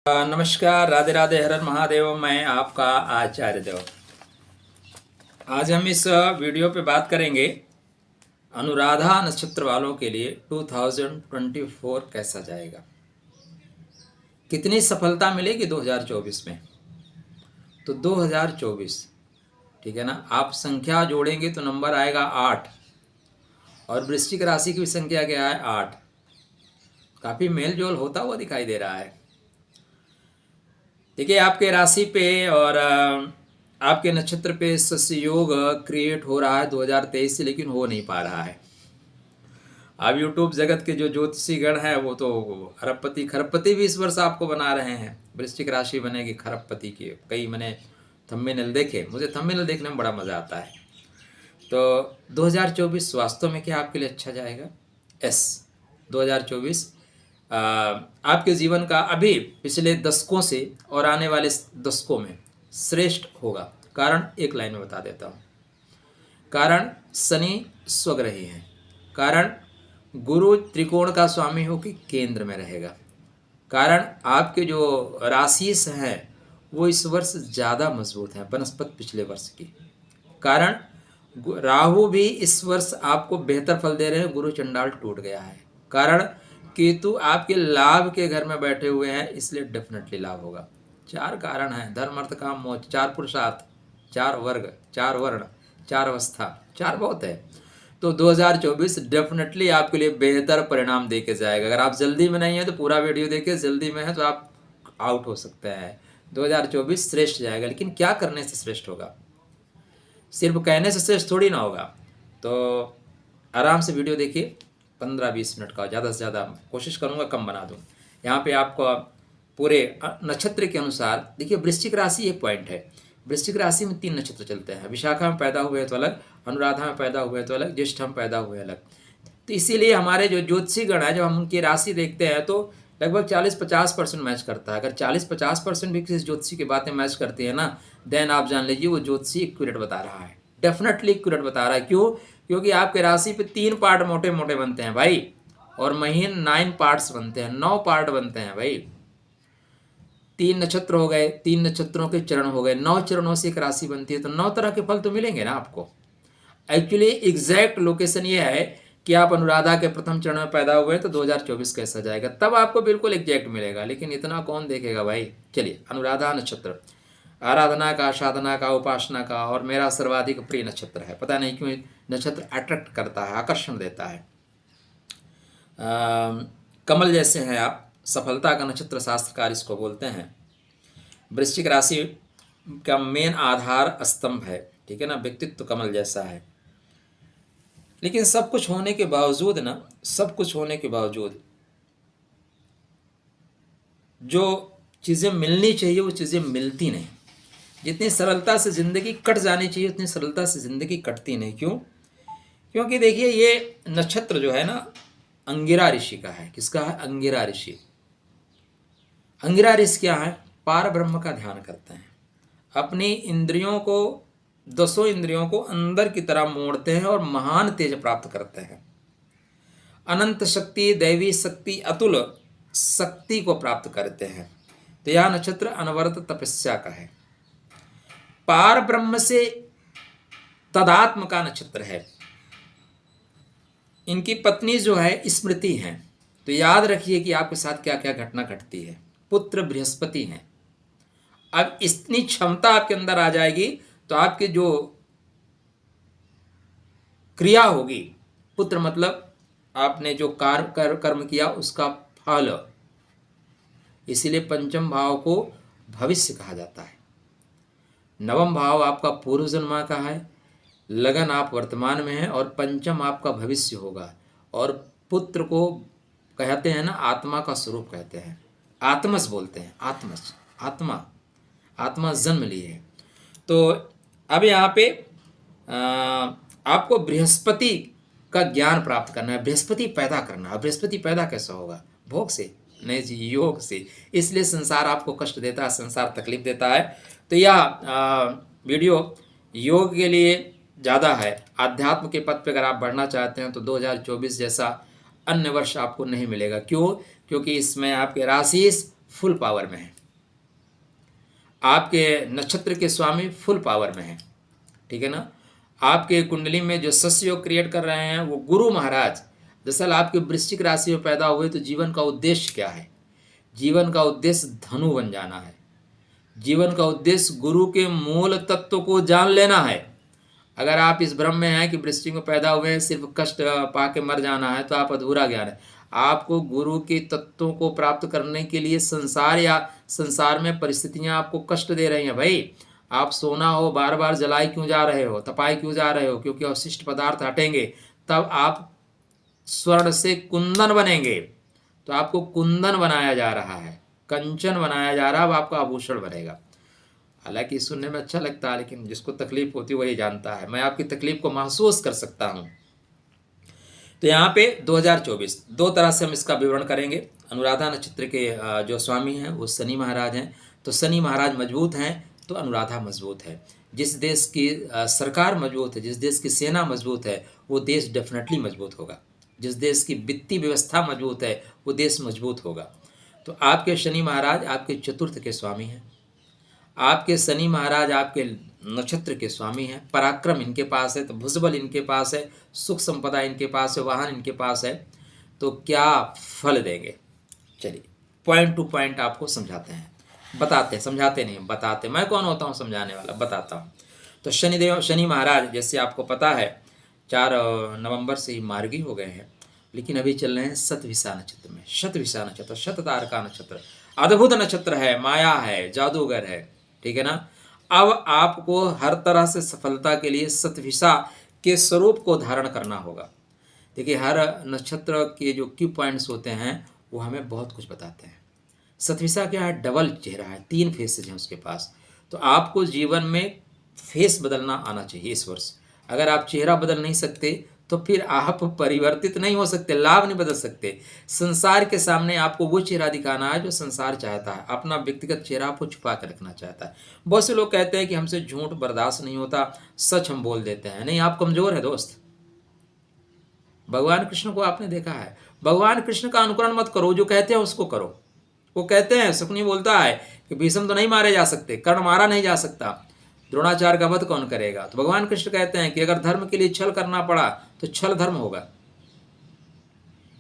नमस्कार, राधे राधे, हर हर महादेव। मैं आपका आचार्य देव। आज हम इस वीडियो पे बात करेंगे अनुराधा नक्षत्र वालों के लिए 2024 कैसा जाएगा, कितनी सफलता मिलेगी 2024 में। तो 2024 ठीक है ना, आप संख्या जोड़ेंगे तो नंबर आएगा 8 और वृश्चिक राशि की संख्या क्या है 8। काफ़ी मेल जोल होता हुआ दिखाई दे रहा है। देखिए, आपके राशि पे और आपके नक्षत्र पे संयोग क्रिएट हो रहा है 2023 से, लेकिन हो नहीं पा रहा है। अब यूट्यूब जगत के जो ज्योतिषी गण हैं वो तो अरबपति खरबपति भी इस वर्ष आपको बना रहे हैं। वृश्चिक राशि बनेगी खरबपति की। कई मैंने थंबनेल देखे, मुझे थंबनेल देखने में बड़ा मज़ा आता है। तो 2024 वास्तव में क्या आपके लिए अच्छा जाएगा? 2024 आपके जीवन का अभी पिछले दशकों से और आने वाले दशकों में श्रेष्ठ होगा। कारण एक लाइन में बता देता हूँ। कारण शनि स्वग्रही है। कारण गुरु त्रिकोण का स्वामी होकर केंद्र में रहेगा। कारण आपके जो राशिस हैं वो इस वर्ष ज़्यादा मजबूत हैं बनस्पत पिछले वर्ष की। कारण राहु भी इस वर्ष आपको बेहतर फल दे रहे हैं। गुरु चंडाल टूट गया है। कारण केतु आपके लाभ के घर में बैठे हुए हैं, इसलिए डेफिनेटली लाभ होगा। 4 कारण हैं: धर्म अर्थ काम मोक्ष, 4 पुरुषार्थ, 4 वर्ग, 4 वर्ण, 4 अवस्था, 4 बहुत है। तो 2024 डेफिनेटली आपके लिए बेहतर परिणाम दे के जाएगा। अगर आप जल्दी में नहीं है तो पूरा वीडियो देखिए, जल्दी में है तो आप आउट हो सकते हैं। 2024 श्रेष्ठ जाएगा, लेकिन क्या करने से श्रेष्ठ होगा? सिर्फ कहने से श्रेष्ठ थोड़ी ना होगा। तो आराम से वीडियो देखिए, 15-20 मिनट का, ज़्यादा से ज़्यादा कोशिश करूँगा कम बना दूँ। यहाँ पे आपको पूरे नक्षत्र के अनुसार देखिए। वृश्चिक राशि एक पॉइंट है। वृश्चिक राशि में 3 नक्षत्र चलते हैं। विशाखा में पैदा हुए तो अलग, अनुराधा में पैदा हुए तो अलग, ज्येष्ठा में पैदा हुए अलग। तो इसीलिए हमारे जो ज्योतिषी गण है, जब हम उनकी राशि देखते हैं तो लगभग 40-50% मैच करता है। अगर 40-50% भी किसी ज्योतिषी की बातें मैच करती है ना, देन आप जान लीजिए वो ज्योतिषी एक्यूरेट बता रहा है। डेफिनेटली एक्यूरेट बता रहा है। क्यों? क्योंकि आपके राशि पे 3 पार्ट मोटे मोटे बनते हैं भाई, और महीन 9 पार्ट्स बनते हैं, 9 पार्ट बनते हैं भाई। 3 नक्षत्र हो गए, 3 नक्षत्रों के चरण हो गए, 9 चरणों से एक राशि बनती है, तो 9 तरह के फल तो मिलेंगे ना आपको। एक्चुअली एग्जैक्ट लोकेशन ये है कि आप अनुराधा के प्रथम चरण में पैदा हुए तो 2024 कैसा जाएगा, तब आपको बिल्कुल एग्जैक्ट मिलेगा। लेकिन इतना कौन देखेगा भाई। चलिए, अनुराधा नक्षत्र आराधना का, साधना का, उपासना का और मेरा सर्वाधिक प्रिय नक्षत्र है। पता नहीं क्यों नक्षत्र अट्रैक्ट करता है, आकर्षण देता है। कमल जैसे हैं आप, सफलता का नक्षत्र शास्त्रकार इसको बोलते हैं। वृश्चिक राशि का मेन आधार स्तंभ है, ठीक है ना। व्यक्तित्व कमल जैसा है। लेकिन सब कुछ होने के बावजूद ना, सब कुछ होने के बावजूद जो चीज़ें मिलनी चाहिए वो चीज़ें मिलती नहीं। जितनी सरलता से ज़िंदगी कट जानी चाहिए उतनी सरलता से ज़िंदगी कटती नहीं। क्यों? क्योंकि देखिए, ये नक्षत्र जो है ना अंगिरा ऋषि का है। किसका है? अंगिरा ऋषि। अंगिरा ऋषि क्या है? पार ब्रह्म का ध्यान करते हैं। अपनी इंद्रियों को, 10 इंद्रियों को अंदर की तरह मोड़ते हैं और महान तेज प्राप्त करते हैं। अनंत शक्ति, दैवी शक्ति, अतुल शक्ति को प्राप्त करते हैं। तो यह नक्षत्र अनवरत तपस्या का है। पार ब्रह्म से तदात्म का नक्षत्र है। इनकी पत्नी जो है स्मृति है। तो याद रखिए कि आपके साथ क्या क्या घटना घटती है। पुत्र बृहस्पति हैं। अब इतनी क्षमता आपके अंदर आ जाएगी तो आपकी जो क्रिया होगी, पुत्र मतलब आपने जो कर्म किया उसका फल। इसीलिए पंचम भाव को भविष्य कहा जाता है। नवम भाव आपका पूर्व जन्मा का है, लगन आप वर्तमान में हैं, और पंचम आपका भविष्य होगा। और पुत्र को कहते हैं ना, आत्मा का स्वरूप कहते हैं, आत्मस बोलते हैं। आत्मस, आत्मा, आत्मा जन्म ली है। तो अब यहाँ पे आपको बृहस्पति का ज्ञान प्राप्त करना है, बृहस्पति पैदा करना है। बृहस्पति पैदा कैसे होगा? भोग से नहीं जी, योग से। इसलिए संसार आपको कष्ट देता है, संसार तकलीफ देता है। तो यह वीडियो योग के लिए ज़्यादा है। आध्यात्म के पथ पे अगर आप बढ़ना चाहते हैं तो 2024 जैसा अन्य वर्ष आपको नहीं मिलेगा। क्यों? क्योंकि इसमें आपके राशि फुल पावर में है, आपके नक्षत्र के स्वामी फुल पावर में है, ठीक है ना। आपके कुंडली में जो शस्य योग क्रिएट कर रहे हैं वो गुरु महाराज। दरअसल आपके वृश्चिक राशि में पैदा हुए तो जीवन का उद्देश्य क्या है? जीवन का उद्देश्य धनु बन जाना है। जीवन का उद्देश्य गुरु के मूल तत्व को जान लेना है। अगर आप इस भ्रम में हैं कि वृश्चिक में पैदा हुए हैं सिर्फ कष्ट पा के मर जाना है, तो आप अधूरा ज्ञान है। आपको गुरु के तत्वों को प्राप्त करने के लिए संसार में परिस्थितियां आपको कष्ट दे रही हैं। भाई आप सोना हो बार बार जलाई क्यों जा रहे हो, तपाई क्यों जा रहे हो? क्योंकि अवशिष्ट पदार्थ हटेंगे तब आप स्वर्ण से कुंदन बनेंगे। तो आपको कुंदन बनाया जा रहा है, कंचन बनाया जा रहा है, अब आपका आभूषण बनेगा। हालांकि सुनने में अच्छा लगता है, लेकिन जिसको तकलीफ होती है वही जानता है। मैं आपकी तकलीफ को महसूस कर सकता हूँ। तो यहाँ पे 2024 दो तरह से हम इसका विवरण करेंगे। अनुराधा नक्षत्र के जो स्वामी हैं वो शनि महाराज हैं, तो शनि महाराज मजबूत हैं तो अनुराधा मजबूत है। जिस देश की सरकार मजबूत है, जिस देश की सेना मजबूत है, वो देश डेफिनेटली मजबूत होगा। जिस देश की वित्तीय व्यवस्था मजबूत है वो देश मजबूत होगा। तो आपके शनि महाराज आपके चतुर्थ के स्वामी हैं। आपके शनि महाराज आपके नक्षत्र के स्वामी हैं। पराक्रम इनके पास है तो भुजबल इनके पास है, सुख संपदा इनके पास है, वाहन इनके पास है। तो क्या फल देंगे? चलिए पॉइंट टू पॉइंट आपको समझाते हैं, बताते हैं, समझाते नहीं बताते। मैं कौन होता हूँ समझाने वाला, बताता हूँ। तो शनि महाराज जैसे आपको पता है 4 नवंबर से ही मार्गी हो गए हैं, लेकिन अभी चल रहे हैं शतभिषा नक्षत्र में। शतभिषा नक्षत्र शततार का नक्षत्र, अद्भुत नक्षत्र है, माया है, जादूगर है, ठीक है ना। अब आपको हर तरह से सफलता के लिए शतभिषा के स्वरूप को धारण करना होगा। देखिए हर नक्षत्र के जो की पॉइंट्स होते हैं वो हमें बहुत कुछ बताते हैं। शतभिषा क्या है? डबल चेहरा है, 3 फेसेज हैं उसके पास। तो आपको जीवन में फेस बदलना आना चाहिए इस वर्ष। अगर आप चेहरा बदल नहीं सकते तो फिर आप परिवर्तित नहीं हो सकते, लाभ नहीं बदल सकते। संसार के सामने आपको वो चेहरा दिखाना है जो संसार चाहता है। अपना व्यक्तिगत चेहरा आपको छुपा कर रखना चाहता है। बहुत से लोग कहते हैं कि हमसे झूठ बर्दाश्त नहीं होता, सच हम बोल देते हैं। नहीं, आप कमजोर है दोस्त। भगवान कृष्ण को आपने देखा है, भगवान कृष्ण का अनुकरण मत करो, जो कहते हैं उसको करो। वो कहते हैं, शकुनी बोलता है कि भीष्म तो नहीं मारे जा सकते, कर्ण मारा नहीं जा सकता, द्रोणाचार्य का वध कौन करेगा? तो भगवान कृष्ण कहते हैं कि अगर धर्म के लिए छल करना पड़ा तो छल धर्म होगा।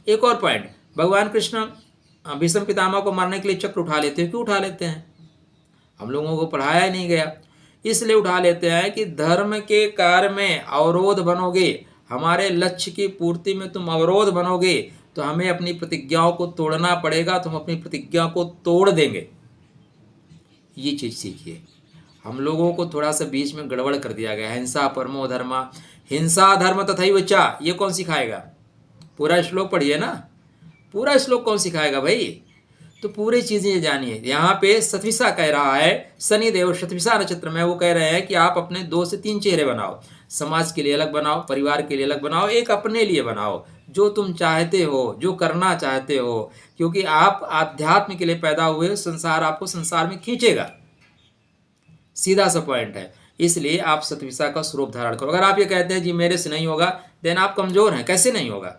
एक और पॉइंट, भगवान कृष्ण भीष्म पितामह को मारने के लिए चक्र उठा लेते हैं। क्यों उठा लेते हैं? हम लोगों को पढ़ाया ही नहीं गया, इसलिए उठा लेते हैं कि धर्म के कार्य में अवरोध बनोगे, हमारे लक्ष्य की पूर्ति में तुम अवरोध बनोगे तो हमें अपनी प्रतिज्ञाओं को तोड़ना पड़ेगा, तो हम अपनी प्रतिज्ञा को तोड़ देंगे। ये चीज़ सीखिए। हम लोगों को थोड़ा सा बीच में गड़बड़ कर दिया गया। हिंसा परमो धर्मा, हिंसा धर्म तथैव च, ये कौन सिखाएगा? पूरा श्लोक पढ़िए ना, पूरा श्लोक कौन सिखाएगा भाई? तो पूरी चीज़ें जानिए। यहाँ पे शतभिषा कह रहा है, शनि देव शतभिषा नक्षत्र में वो कह रहे हैं कि आप अपने 2 से 3 चेहरे बनाओ। समाज के लिए अलग बनाओ, परिवार के लिए अलग बनाओ, एक अपने लिए बनाओ, जो तुम चाहते हो, जो करना चाहते हो। क्योंकि आप आध्यात्म के लिए पैदा हुए हो, संसार आपको संसार में खींचेगा, सीधा सा पॉइंट है। इसलिए आप शतभिषा का स्वरूप धारण करो। अगर आप ये कहते हैं जी मेरे से नहीं होगा, देन आप कमजोर हैं। कैसे नहीं होगा?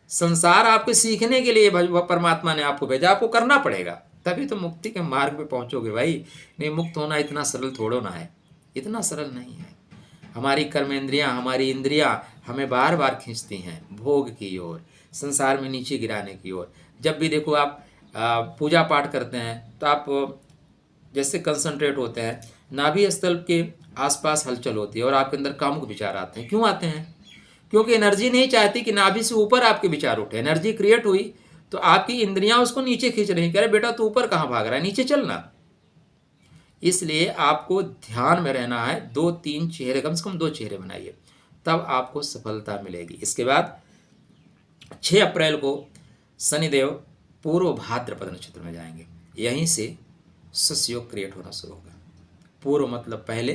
संसार आपके सीखने के लिए परमात्मा ने आपको भेजा, आपको करना पड़ेगा, तभी तो मुक्ति के मार्ग पे पहुंचोगे भाई। नहीं, मुक्त होना इतना सरल थोड़ो ना है, इतना सरल नहीं है। हमारी कर्मेंद्रियां, हमारी इंद्रियां हमें बार बार खींचती हैं भोग की ओर, संसार में नीचे गिराने की ओर। जब भी देखो आप पूजा पाठ करते हैं तो आप जैसे कंसंट्रेट होते हैं, नाभि स्थल के आसपास हलचल होती है और आपके अंदर कामुक विचार आते हैं। क्यों आते हैं? क्योंकि एनर्जी नहीं चाहती कि नाभि से ऊपर आपके विचार उठे। एनर्जी क्रिएट हुई तो आपकी इंद्रियां उसको नीचे खींच रही, कह रहे बेटा तू ऊपर कहाँ भाग रहा है, नीचे चलना। इसलिए आपको ध्यान में रहना है। 2-3 चेहरे, कम से कम 2 चेहरे बनाइए, तब आपको सफलता मिलेगी। इसके बाद 6 अप्रैल को शनिदेव पूर्व भाद्रपद नक्षत्र में जाएंगे। यहीं से शस्य योग क्रिएट होना शुरू होगा। पूर्व मतलब पहले,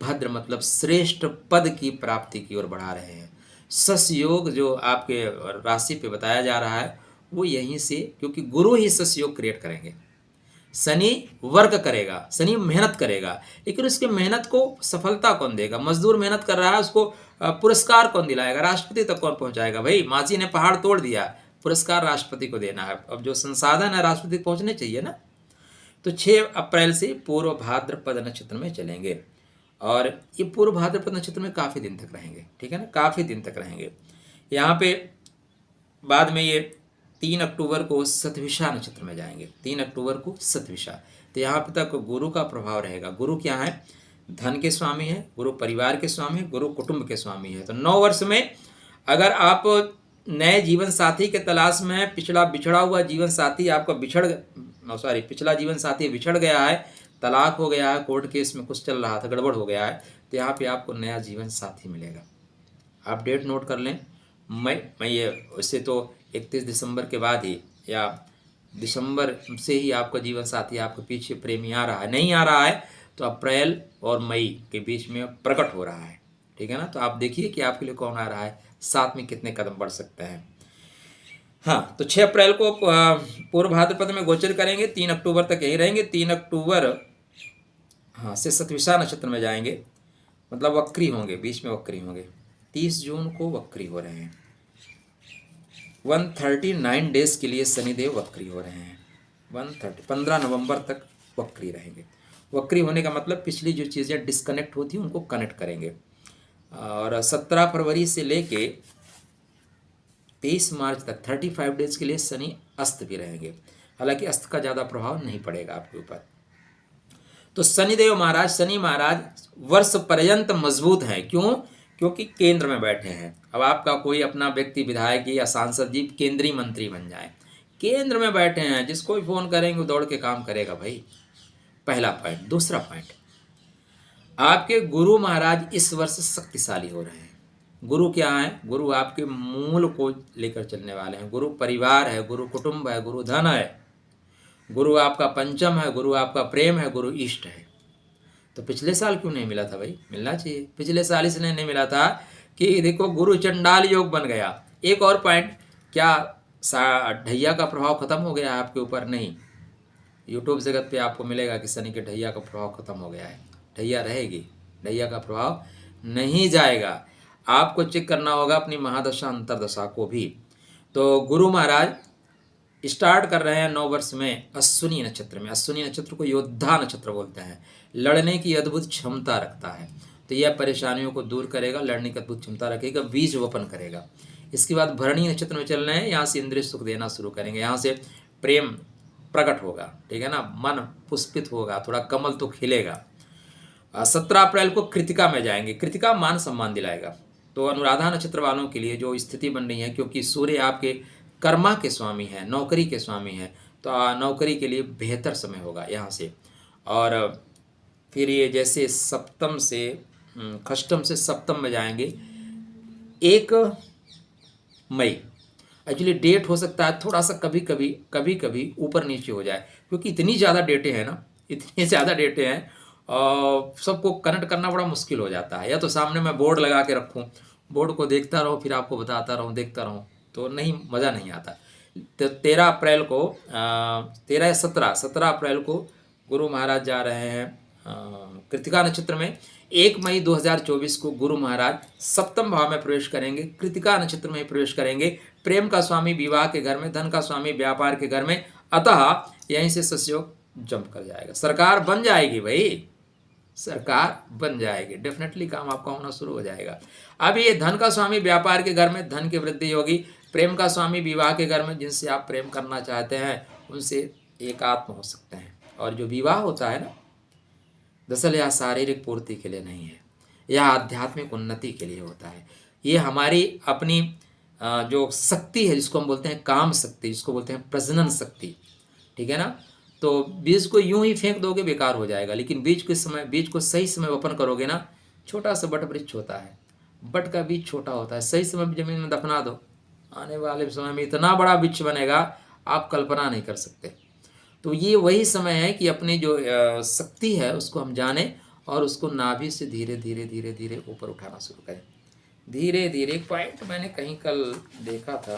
भद्र मतलब श्रेष्ठ पद की प्राप्ति की ओर बढ़ा रहे हैं। शस्य योग जो आपके राशि पे बताया जा रहा है वो यहीं से, क्योंकि गुरु ही शस्य योग क्रिएट करेंगे। शनि वर्क करेगा, शनि मेहनत करेगा, लेकिन उसके मेहनत को सफलता कौन देगा? मजदूर मेहनत कर रहा है, उसको पुरस्कार कौन दिलाएगा? राष्ट्रपति तक कौन पहुंचाएगा? भाई मांझी ने पहाड़ तोड़ दिया, पुरस्कार राष्ट्रपति को देना है। अब जो संसाधन है राष्ट्रपति को पहुंचने चाहिए ना। तो 6 अप्रैल से पूर्व भाद्रपद नक्षत्र में चलेंगे और ये पूर्व भाद्रपद नक्षत्र में काफ़ी दिन तक रहेंगे, ठीक है ना, काफ़ी दिन तक रहेंगे। यहाँ पे बाद में ये 3 अक्टूबर को शतभिषा नक्षत्र में जाएंगे, 3 अक्टूबर को शतभिषा। तो यहाँ पे तक गुरु का प्रभाव रहेगा। गुरु क्या है? धन के स्वामी है, गुरु परिवार के स्वामी है, गुरु कुटुंब के स्वामी है। तो 9 वर्ष में अगर आप नए जीवन साथी के तलाश में, पिछड़ा बिछड़ा हुआ जीवन साथी आपका पिछला जीवन साथी बिछड़ गया है, तलाक हो गया है, कोर्ट केस में कुछ चल रहा था, गड़बड़ हो गया है, तो यहाँ पे आपको नया जीवन साथी मिलेगा। आप डेट नोट कर लें। मैं ये वैसे तो 31 दिसंबर के बाद ही या दिसंबर से ही आपका जीवन साथी आपके पीछे प्रेमी आ रहा है, नहीं आ रहा है तो अप्रैल और मई के बीच में प्रकट हो रहा है, ठीक है ना। तो आप देखिए कि आपके लिए कौन आ रहा है, साथ में कितने कदम बढ़ सकते हैं। हाँ, तो 6 अप्रैल को पूर्व भाद्रपद में गोचर करेंगे, 3 अक्टूबर तक यही रहेंगे। 3 अक्टूबर से शतभिषा नक्षत्र में जाएंगे, मतलब वक्री होंगे, बीच में वक्री होंगे। 30 जून को वक्री हो रहे हैं, 139 डेज के लिए शनिदेव वक्री हो रहे हैं। 15 नवंबर तक वक्री रहेंगे। वक्री होने का मतलब पिछली जो चीज़ें डिस्कनेक्ट होती हैं उनको कनेक्ट करेंगे। और 17 फरवरी से लेके 23 मार्च तक 35 डेज के लिए शनि अस्त भी रहेंगे। हालांकि अस्त का ज़्यादा प्रभाव नहीं पड़ेगा आपके ऊपर। तो शनिदेव महाराज, शनि महाराज वर्ष पर्यंत मजबूत हैं। क्यों? क्योंकि केंद्र में बैठे हैं। अब आपका कोई अपना व्यक्ति विधायक या सांसद जी केंद्रीय मंत्री बन जाए, केंद्र में बैठे हैं, जिसको भी फोन करेंगे वो दौड़ के काम करेगा भाई। पहला पॉइंट। दूसरा पॉइंट, आपके गुरु महाराज इस वर्ष शक्तिशाली हो रहे हैं। गुरु क्या है? गुरु आपके मूल को लेकर चलने वाले हैं। गुरु परिवार है, गुरु कुटुंब है, गुरु धन है, गुरु आपका पंचम है, गुरु आपका प्रेम है, गुरु इष्ट है। तो पिछले साल क्यों नहीं मिला था भाई? मिलना चाहिए। पिछले साल इसलिए नहीं मिला था कि देखो गुरु चंडाल योग बन गया। एक और पॉइंट, क्या ढैया का प्रभाव खत्म हो गया है आपके ऊपर? नहीं। यूट्यूब जगत पे आपको मिलेगा कि शनि के ढैया का प्रभाव खत्म हो गया है। ढैया रहेगी, ढैया का प्रभाव नहीं जाएगा। आपको चेक करना होगा अपनी महादशा अंतरदशा को भी। तो गुरु महाराज स्टार्ट कर रहे हैं 9 वर्ष में अश्विनी नक्षत्र में। अश्विनी नक्षत्र को योद्धा नक्षत्र बोलते हैं, लड़ने की अद्भुत क्षमता रखता है। तो यह परेशानियों को दूर करेगा, लड़ने की अद्भुत क्षमता रखेगा, बीज वपन करेगा। इसके बाद भरणी नक्षत्र में चल रहे हैं, यहाँ से इंद्रिय सुख देना शुरू करेंगे, यहाँ से प्रेम प्रकट होगा, ठीक है ना, मन पुष्पित होगा, थोड़ा कमल तो खिलेगा। 17 अप्रैल को कृतिका में जाएंगे। कृतिका मान सम्मान दिलाएगा। तो अनुराधा नक्षत्र वालों के लिए जो स्थिति बन रही है, क्योंकि सूर्य आपके कर्मा के स्वामी है, नौकरी के स्वामी है, तो नौकरी के लिए बेहतर समय होगा यहाँ से। और फिर ये जैसे सप्तम से खष्टम से सप्तम में जाएंगे 1 मई। एक्चुअली डेट हो सकता है थोड़ा सा कभी कभी ऊपर नीचे हो जाए, क्योंकि इतनी ज़्यादा डेटें हैं ना, इतनी ज़्यादा डेटें हैं और सबको कनेक्ट करना बड़ा मुश्किल हो जाता है। या तो सामने मैं बोर्ड लगा के रखूँ, बोर्ड को देखता रहूँ, फिर आपको बताता रहूँ, देखता रहूँ, तो नहीं, मज़ा नहीं आता। तो 13 अप्रैल को 13 या 17 अप्रैल को गुरु महाराज जा रहे हैं कृतिका नक्षत्र में। 1 मई 2024 को गुरु महाराज सप्तम भाव में प्रवेश करेंगे, कृतिका नक्षत्र में प्रवेश करेंगे। प्रेम का स्वामी विवाह के घर में, धन का स्वामी व्यापार के घर में, अतः यहीं से सस्योग जम कर जाएगा। सरकार बन जाएगी भाई, सरकार बन जाएगी, डेफिनेटली काम आपका होना शुरू हो जाएगा। अब ये धन का स्वामी व्यापार के घर में, धन की वृद्धि होगी। प्रेम का स्वामी विवाह के घर में, जिनसे आप प्रेम करना चाहते हैं उनसे एकात्म हो सकते हैं। और जो विवाह होता है ना, दरअसल यह शारीरिक पूर्ति के लिए नहीं है, यह आध्यात्मिक उन्नति के लिए होता है। ये हमारी अपनी जो शक्ति है, जिसको हम बोलते हैं काम शक्ति, जिसको बोलते हैं प्रजनन शक्ति, ठीक है ना। तो बीज को यूं ही फेंक दोगे बेकार हो जाएगा, लेकिन बीज को सही समय वपन करोगे ना। छोटा सा बट वृक्ष होता है, बट का बीज छोटा होता है, सही समय जमीन में दफना दो, आने वाले समय में इतना बड़ा वृक्ष बनेगा आप कल्पना नहीं कर सकते। तो ये वही समय है कि अपनी जो शक्ति है उसको हम जानें और उसको नाभि से धीरे धीरे धीरे धीरे ऊपर उठाना शुरू करें, धीरे धीरे। एक पॉइंट मैंने कहीं कल देखा था,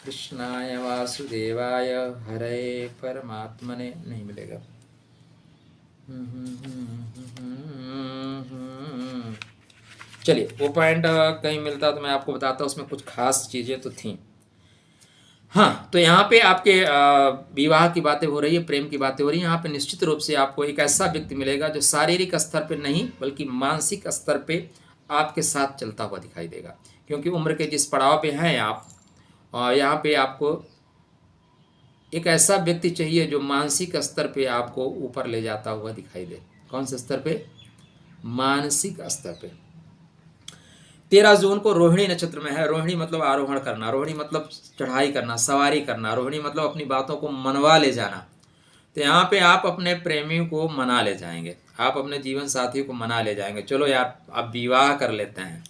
कृष्णाय वासुदेवाय हरे परमात्मने, नहीं मिलेगा। चलिए, वो पॉइंट कहीं मिलता तो मैं आपको बताता, उसमें कुछ खास चीज़ें तो थी। हाँ, तो यहाँ पे आपके विवाह की बातें हो रही है, प्रेम की बातें हो रही हैं। यहाँ पे निश्चित रूप से आपको एक ऐसा व्यक्ति मिलेगा जो शारीरिक स्तर पे नहीं बल्कि मानसिक स्तर पे आपके साथ चलता हुआ दिखाई देगा, क्योंकि उम्र के जिस पड़ाव पे हैं आप, यहाँ पे आपको एक ऐसा व्यक्ति चाहिए जो मानसिक स्तर पे आपको ऊपर ले जाता हुआ दिखाई दे। कौन से स्तर पे? मानसिक स्तर पे। 13 जून को रोहिणी नक्षत्र में है। रोहिणी मतलब आरोहण करना, रोहिणी मतलब चढ़ाई करना, सवारी करना, रोहिणी मतलब अपनी बातों को मनवा ले जाना। तो यहाँ पे आप अपने प्रेमी को मना ले जाएंगे, आप अपने जीवन साथी को मना ले जाएंगे, चलो यार आप विवाह कर लेते हैं।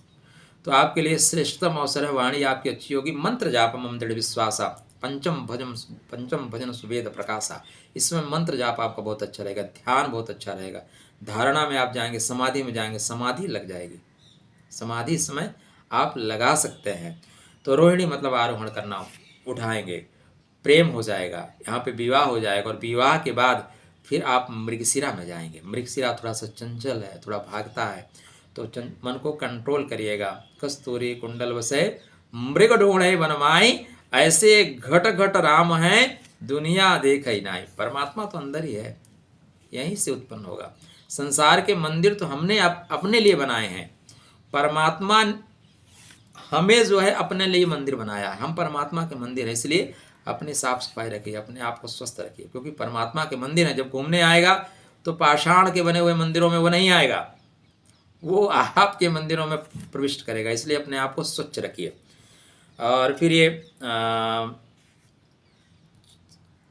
तो आपके लिए श्रेष्ठतम अवसर है, वाणी आपकी अच्छी होगी। मंत्र जाप मम दृढ़ विश्वासा, पंचम भजन सुवेद प्रकाशा। इसमें मंत्र जाप आपका बहुत अच्छा रहेगा, ध्यान बहुत अच्छा रहेगा, धारणा में आप जाएंगे, समाधि में जाएंगे, समाधि लग जाएगी, समाधि इस समय आप लगा सकते हैं। तो रोहिणी मतलब आरोहण करना, उठाएंगे, प्रेम हो जाएगा, यहाँ पे विवाह हो जाएगा, और विवाह के बाद फिर आप मृगशिरा में जाएंगे। मृगशिरा थोड़ा सा चंचल है, थोड़ा भागता है, तो मन को कंट्रोल करिएगा। कस्तूरी कुंडल वसे मृग ढूंढे बनमाई, ऐसे घट घट राम है दुनिया देख ही नाई। परमात्मा तो अंदर ही है, यहीं से उत्पन्न होगा। संसार के मंदिर तो हमने अपने लिए बनाए हैं, परमात्मा हमें जो है अपने लिए मंदिर बनाया है। हम परमात्मा के मंदिर है, इसलिए अपनी साफ सफाई रखिए, अपने आप को स्वस्थ रखिए, क्योंकि परमात्मा के मंदिर है। जब घूमने आएगा तो पाषाण के बने हुए मंदिरों में वो नहीं आएगा, वो आपके मंदिरों में प्रविष्ट करेगा, इसलिए अपने आप को स्वच्छ रखिए। और फिर ये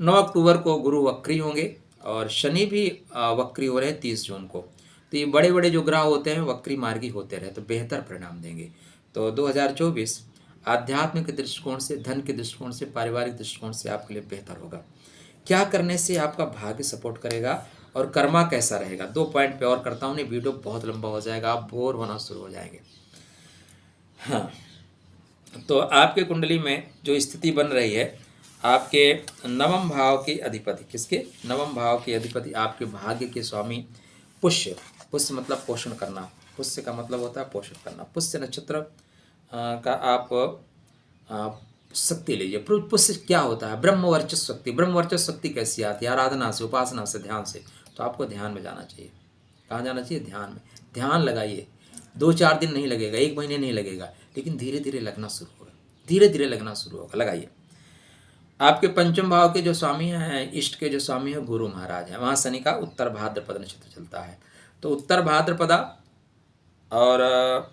9 अक्टूबर को गुरु वक्री होंगे, और शनि भी वक्री हो रहे हैं 30 जून को। तो ये बड़े बड़े जो ग्रह होते हैं वक्री मार्गी होते रहे तो बेहतर परिणाम देंगे। तो 2024 आध्यात्मिक दृष्टिकोण से, धन के दृष्टिकोण से, पारिवारिक दृष्टिकोण से आपके लिए बेहतर होगा। क्या करने से आपका भाग्य सपोर्ट करेगा और कर्मा कैसा रहेगा, 2 पॉइंट पे और करता हूँ, नहीं वीडियो बहुत लंबा हो जाएगा, आप बोर होना शुरू हो जाएंगे। हाँ, तो आपके कुंडली में जो स्थिति बन रही है, आपके नवम भाव के अधिपति, किसके? नवम भाव के अधिपति आपके भाग्य के स्वामी पुष्य। पुष्य मतलब पोषण करना, पुष्य का मतलब होता है पोषण करना। पुष्य नक्षत्र का आप शक्ति लीजिए। पुष्य क्या होता है? ब्रह्म वर्चस्व शक्ति। ब्रह्म वर्चस्व शक्ति कैसी आती है? आराधना से, उपासना से, ध्यान से। तो आपको ध्यान में जाना चाहिए। कहाँ जाना चाहिए? ध्यान में। ध्यान लगाइए, 2-4 दिन नहीं लगेगा, 1 महीने नहीं लगेगा, लेकिन धीरे धीरे लगना शुरू होगा, धीरे धीरे लगना शुरू होगा। लगाइए। आपके पंचम भाव के जो स्वामी हैं, इष्ट के जो स्वामी हैं, गुरु महाराज हैं। वहाँ शनि का उत्तर भाद्रपद नक्षत्र चलता है। तो उत्तर भाद्रपदा और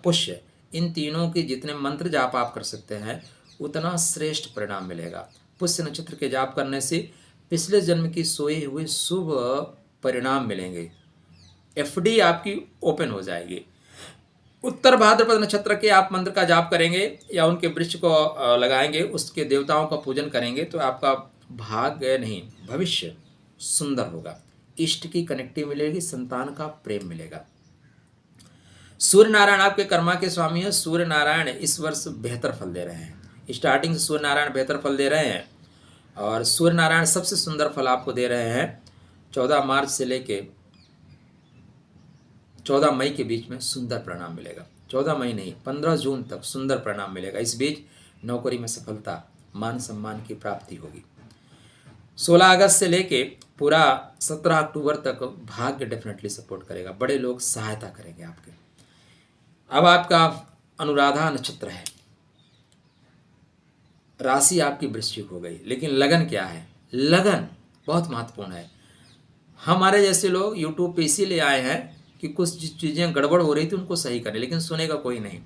पुष्य, इन तीनों के जितने मंत्र जाप आप कर सकते हैं उतना श्रेष्ठ परिणाम मिलेगा। पुष्य नक्षत्र के जाप करने से पिछले जन्म की सोए हुए शुभ परिणाम मिलेंगे। एफडी आपकी ओपन हो जाएगी। उत्तर भाद्रपद नक्षत्र के आप मंत्र का जाप करेंगे या उनके वृक्ष को लगाएंगे, उसके देवताओं का पूजन करेंगे, तो आपका भाग्य नहीं भविष्य सुंदर होगा। इष्ट की कनेक्टिव मिलेगी, संतान का प्रेम मिलेगा। सूर्य नारायण आपके कर्मा के स्वामी है। सूर्य नारायण इस वर्ष बेहतर फल दे रहे हैं। स्टार्टिंग से सूर्य नारायण बेहतर फल दे रहे हैं, और सूर्य नारायण सबसे सुंदर फल आपको दे रहे हैं 14 मार्च से लेके 14 मई के बीच में सुंदर परिणाम मिलेगा। 14 मई नहीं, 15 जून तक सुंदर परिणाम मिलेगा। इस बीच नौकरी में सफलता, मान सम्मान की प्राप्ति होगी। 16 अगस्त से लेके पूरा 17 अक्टूबर तक भाग्य डेफिनेटली सपोर्ट करेगा। बड़े लोग सहायता करेंगे आपके। अब आपका अनुराधा नक्षत्र है, राशि आपकी वृश्चिक हो गई, लेकिन लगन क्या है? लगन बहुत महत्वपूर्ण है। हमारे जैसे लोग यूट्यूब पे इसीलिए आए हैं कि कुछ चीज़ें गड़बड़ हो रही थी उनको सही करें, लेकिन सुनेगा कोई नहीं,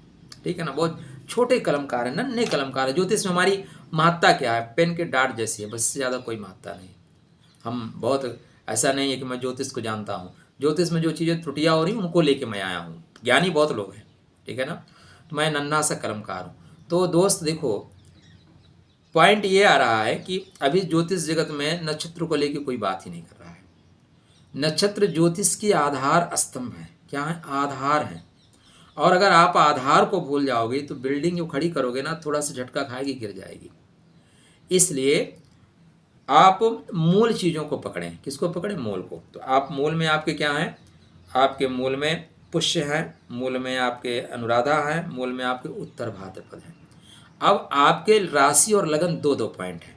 ठीक है ना। बहुत छोटे कलमकार हैं, नन्हे कलमकार है। ज्योतिष में हमारी महत्ता क्या है? पेन के डाट जैसी है, बस से ज़्यादा कोई महत्ता नहीं। हम बहुत ऐसा नहीं है कि मैं ज्योतिष को जानता हूँ। ज्योतिष में जो चीज़ें त्रुटियाँ हो रही उनको लेके मैं आया हूँ। ज्ञानी बहुत लोग हैं, ठीक है ना, तो मैं नन्हा सा कलमकार हूँ। तो दोस्त देखो, पॉइंट ये आ रहा है कि अभी ज्योतिष जगत में नक्षत्र को लेके कोई बात ही नहीं कर रहा है। नक्षत्र ज्योतिष की आधार स्तंभ है। क्या है? आधार है। और अगर आप आधार को भूल जाओगे तो बिल्डिंग जो खड़ी करोगे ना, थोड़ा सा झटका खाएगी, गिर जाएगी। इसलिए आप मूल चीज़ों को पकड़ें। किसको पकड़ें? मूल को। तो आप मूल में आपके क्या हैं? आपके मूल में पुष्य हैं, मूल में आपके अनुराधा हैं, मूल में आपके उत्तर भाद्रपद हैं। अब आपके राशि और लगन दो दो पॉइंट हैं।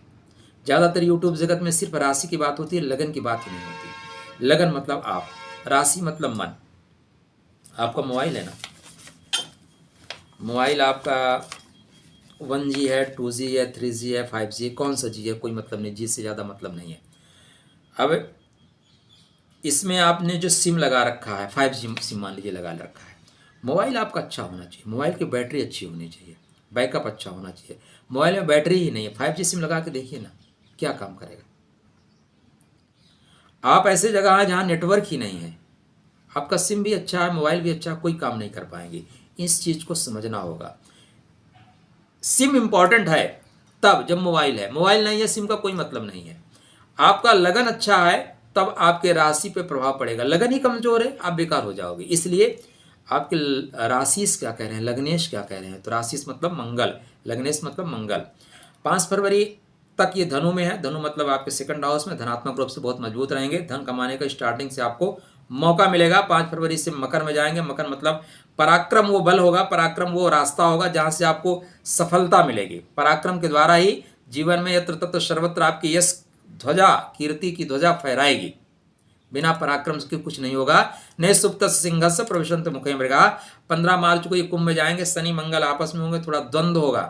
ज़्यादातर यूट्यूब जगत में सिर्फ राशि की बात होती है, लगन की बात ही नहीं होती। लगन मतलब आप, राशि मतलब मन। आपका मोबाइल है ना, मोबाइल आपका 1G है, 2G है, 3G है, 5G है, कौन सा जी है, कोई मतलब नहीं, जी से ज़्यादा मतलब नहीं है। अब इसमें आपने जो सिम लगा रखा है, 5G सिम मान लीजिए लगा रखा है, मोबाइल आपका अच्छा होना चाहिए, मोबाइल की बैटरी अच्छी होनी चाहिए, बैकअप अच्छा होना चाहिए। मोबाइल में बैटरी ही नहीं है, 5G सिम लगा के देखिए ना क्या काम करेगा। आप ऐसे जगह हैं जहाँ नेटवर्क ही नहीं है, आपका सिम भी अच्छा है, मोबाइल भी अच्छा है, कोई काम नहीं कर पाएंगे। इस चीज़ को समझना होगा। सिम इम्पॉर्टेंट है तब जब मोबाइल है, मोबाइल नहीं है सिम का कोई मतलब नहीं है। आपका लगन अच्छा है तब आपके राशि पे प्रभाव पड़ेगा। लगन ही कमजोर है, आप बेकार हो जाओगे। इसलिए आपके राशिस क्या कह रहे हैं, लग्नेश क्या कह रहे हैं, तो राशिस मतलब मंगल, लग्नेश मतलब मंगल। 5 फरवरी तक ये धनु में है। धनु मतलब आपके सेकंड हाउस में, धनात्मक रूप से बहुत मजबूत रहेंगे। धन कमाने का स्टार्टिंग से आपको मौका मिलेगा। 5 फरवरी से मकर में जाएंगे। मकर मतलब पराक्रम वो बल होगा, पराक्रम वो रास्ता होगा जहां से आपको सफलता मिलेगी। पराक्रम के द्वारा ही जीवन में यत्र तत्र सर्वत्र आपकी यश ध्वजा, कीर्ति की ध्वजा फहराएगी। बिना पराक्रम के कुछ नहीं होगा। नए सुप्त सिंहस्स प्रविशंत मुखे मृगा। 15 मार्च को ये कुंभ में जाएंगे। शनि मंगल आपस में होंगे, थोड़ा द्वंद्व होगा,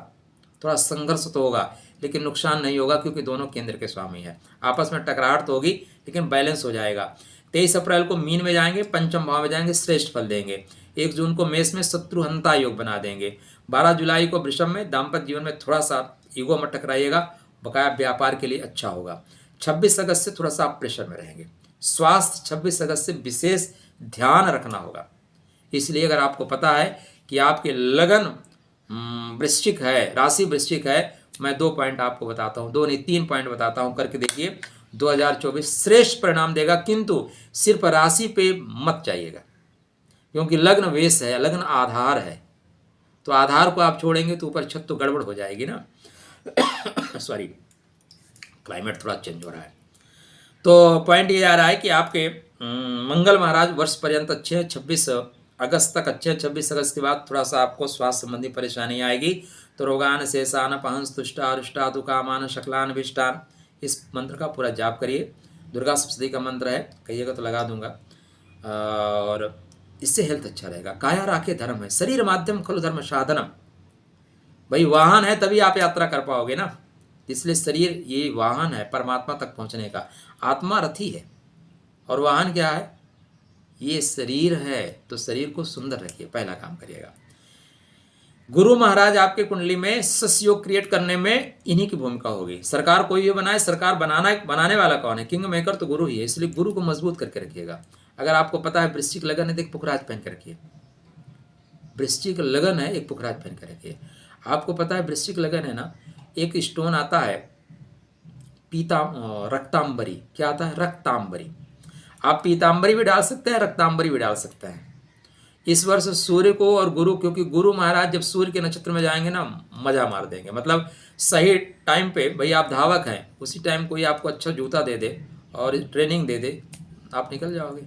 थोड़ा संघर्ष तो होगा, लेकिन नुकसान नहीं होगा क्योंकि दोनों केंद्र के स्वामी हैं। आपस में टकराहट तो होगी लेकिन बैलेंस हो जाएगा। 23 अप्रैल को मीन में जाएंगे, पंचम भाव में जाएंगे, श्रेष्ठ फल देंगे। 1 जून को मेष में शत्रुहंता योग बना देंगे। 12 जुलाई को वृषभ में। दाम्पत्य जीवन में थोड़ा सा ईगो मत टकराइएगा, बकाया व्यापार के लिए अच्छा होगा। 26 अगस्त से थोड़ा सा आप प्रेशर में रहेंगे। स्वास्थ्य 26 अगस्त से विशेष ध्यान रखना होगा। इसलिए अगर आपको पता है कि आपके लगन वृश्चिक है, राशि वृश्चिक है, मैं 2 पॉइंट आपको बताता हूँ, 2 नहीं 3 पॉइंट बताता हूँ, करके देखिए। 2024 श्रेष्ठ परिणाम देगा, किंतु सिर्फ राशि पे मत जाइएगा, क्योंकि लग्न वेश है, लग्न आधार है। तो आधार को आप छोड़ेंगे तो ऊपर छत तो गड़बड़ हो जाएगी ना। सॉरी, क्लाइमेट थोड़ा चेंज हो रहा है। तो पॉइंट ये आ रहा है कि आपके मंगल महाराज वर्ष पर्यंत अच्छे हैं, 26 अगस्त तक अच्छे हैं। 26 अगस्त के बाद थोड़ा सा आपको स्वास्थ्य संबंधी परेशानी आएगी। तो रोगान शेषान पहंस तुष्टा रुष्टा दुकामान शकलान विष्टान, इस मंत्र का पूरा जाप करिए। दुर्गा सप्तशती का मंत्र है, कहिएगा तो लगा दूंगा। और इससे हेल्थ अच्छा रहेगा। काया राखे धर्म है, शरीर माध्यम खलु धर्म साधनम। भाई वाहन है तभी आप यात्रा कर पाओगे ना, इसलिए शरीर ये वाहन है परमात्मा तक पहुंचने का। आत्मा रथी है और वाहन क्या है, ये शरीर है। तो शरीर को सुंदर रखिए, पहला काम करिएगा। गुरु महाराज आपके कुंडली में सस योग क्रिएट करने में इन्हीं की भूमिका होगी। सरकार कोई भी बनाए, सरकार बनाने वाला कौन है, किंग मेकर तो गुरु ही है। इसलिए गुरु को मजबूत करके रखिएगा। अगर आपको पता है वृश्चिक लगन है तो एक पुखराज पहन के रखिए। वृश्चिक लगन है, एक पुखराज पहन के रखिए। आपको पता है वृश्चिक लगन है ना, एक स्टोन आता है रक्तांबरी। क्या आता है, रक्तांबरी। आप पीतांबरी भी डाल सकते हैं, रक्तांबरी भी डाल सकते हैं। इस वर्ष सूर्य को और गुरु, क्योंकि गुरु महाराज जब सूर्य के नक्षत्र में जाएंगे ना, मजा मार देंगे। मतलब सही टाइम पे, भाई आप धावक हैं, उसी टाइम कोई आपको अच्छा जूता दे दे और ट्रेनिंग दे दे, आप निकल जाओगे।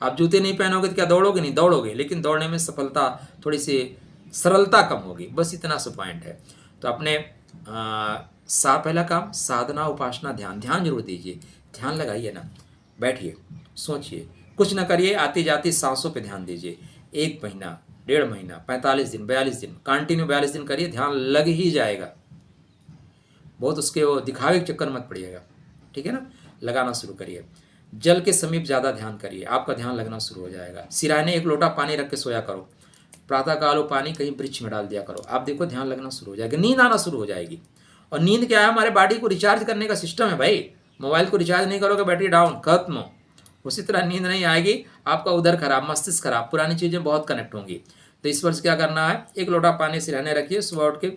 आप जूते नहीं पहनोगे तो क्या दौड़ोगे, नहीं दौड़ोगे, लेकिन दौड़ने में सफलता, थोड़ी सी सरलता कम होगी। बस इतना सा पॉइंट है। तो अपने पहला काम साधना, उपासना, ध्यान। ध्यान जरूर दीजिए, ध्यान लगाइए ना, बैठिए, सोचिए, कुछ ना करिए, आती जाती सांसों पे ध्यान दीजिए। 1 महीना, 1.5 महीना, 45 दिन, 42 दिन, कंटिन्यू 42 दिन करिए, ध्यान लग ही जाएगा। बहुत उसके वो दिखावे के चक्कर मत पड़िएगा, ठीक है ना। लगाना शुरू करिए। जल के समीप ज़्यादा ध्यान करिए, आपका ध्यान लगना शुरू हो जाएगा। सिराने 1 लोटा पानी रख के सोया करो। प्रातःकाल वो पानी कहीं वृक्ष में डाल दिया करो। आप देखो ध्यान लगना शुरू हो जाएगा, नींद आना शुरू हो जाएगी। और नींद क्या है, हमारे बॉडी को रिचार्ज करने का सिस्टम है भाई। मोबाइल को रिचार्ज नहीं करोगे, बैटरी डाउन, खत्म। उसी तरह नींद नहीं आएगी, आपका उधर खराब, मस्तिष्क खराब, पुरानी चीज़ें बहुत कनेक्ट होंगी। तो इस वर्ष क्या करना है, 1 लोटा पानी सिरहाने रखिए, सुबह उठ के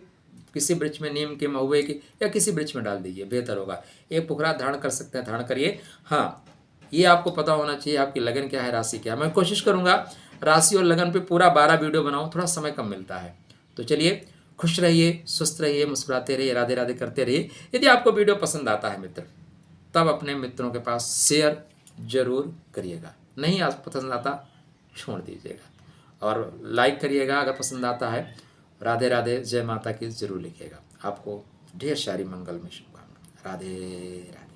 किसी वृक्ष में, नीम के, महुए के, या किसी वृक्ष में डाल दीजिए, बेहतर होगा। 1 पुखरा धारण कर सकते हैं, धारण करिए। हाँ, ये आपको पता होना चाहिए आपकी लगन क्या है, राशि क्या है। मैं कोशिश करूंगा राशि और लगन पे पूरा 12 वीडियो बनाऊं, थोड़ा समय कम मिलता है। तो चलिए, खुश रहिए, स्वस्थ रहिए, मुस्कुराते रहिए, राधे राधे करते रहिए। यदि आपको वीडियो पसंद आता है मित्र, तब अपने मित्रों के पास शेयर जरूर करिएगा। नहीं आज पसंद आता, छोड़ दीजिएगा। और लाइक करिएगा अगर पसंद आता है। राधे राधे, जय माता की जरूर लिखिएगा। आपको ढेर सारी मंगलमय शुभकामनाएं। राधे राधे।